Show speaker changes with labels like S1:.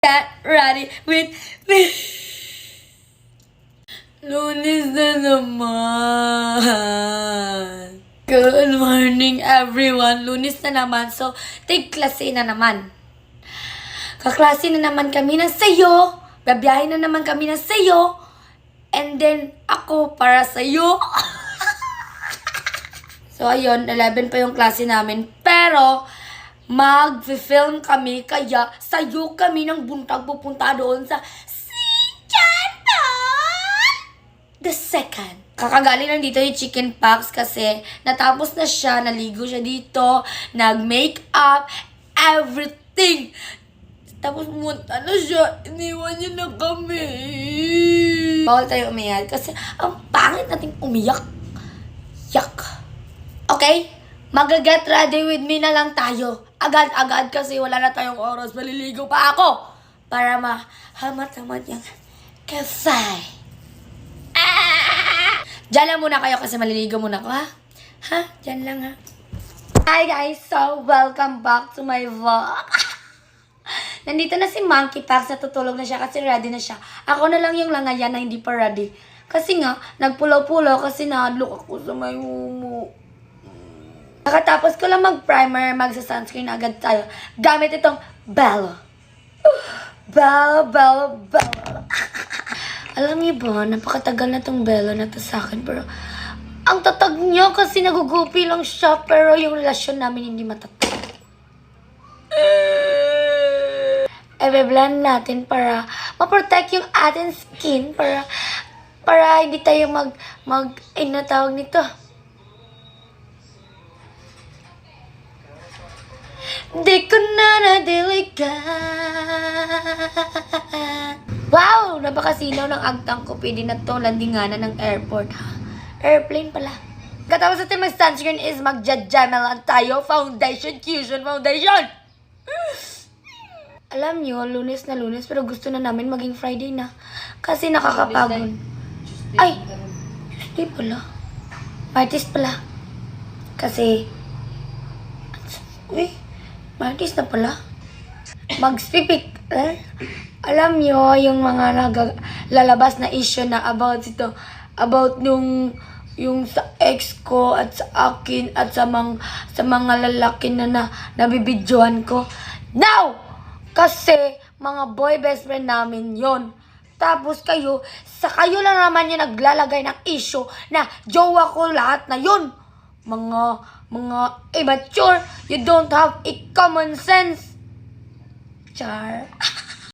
S1: Get ready with Lunes na naman. Good morning, everyone. Lunes na naman. So, take klase na naman. Kaklase na naman kami ng sayo. Babiyahin na naman kami ng sayo. And then, ako para sayo. So, ayun, 11 pa yung klase namin. Pero, mag-film kami. Kaya, sayo kami ng buntag pupunta doon sa the second. Kakagaling lang dito yung chicken pox kasi natapos na siya, naligo siya dito, nag-makeup, everything. Tapos munta na siya, iniwan niya na kami. Bawal tayo umiyak kasi ang pangit nating umiyak. Yak. Okay? Mag-get ready with me na lang tayo. Agad-agad kasi wala na tayong oras. Maliligo pa ako para mahamat-hamat yung kafay. Diyan lang muna kayo kasi maliligo muna ako, ha? Ha? Diyan lang, ha? Hi, guys! So, welcome back to my vlog. Nandito na si Monkey Pax. Natutulog na siya kasi ready na siya. Ako na lang yung langayan na hindi pa ready. Kasi nga, nagpulaw-pulaw kasi na-look ako sa may mumu. Nakatapos ko lang mag-primer, magsa-sunscreen agad tayo. Gamit itong Bella. Bella. Alam niyo ba, napakatagal na tong Bella na to sa akin, pero ang tatag niya kasi nagugupi lang siya, pero yung relasyon namin hindi matatag. I-blend natin para ma-protect yung ating skin, para hindi tayo ano tawag nito? Di ko na nadiligan. Wow! Napakasinaw ng agtang ko. Pwede na to landinganan ng airport. Airplane pala. Katapos natin mag-sunscreen is mag-jajama lang tayo. Foundation, Fusion Foundation! Alam nyo, Lunes na Lunes, pero gusto na namin maging Friday na. Kasi nakakapagod. Ay! Tuesday pala. Martes pala. Kasi... Uy! Martes na pala. Mag-spipik. Alam nyo, yung mga lalabas na issue na about yung sa ex ko at sa akin at sa mga lalaki na nabibidyohan ko. Now! Kasi, mga boy best friend namin yon. Tapos kayo lang naman yung naglalagay ng issue na jowa ko lahat na yun. Mga immature, you don't have a common sense. Char.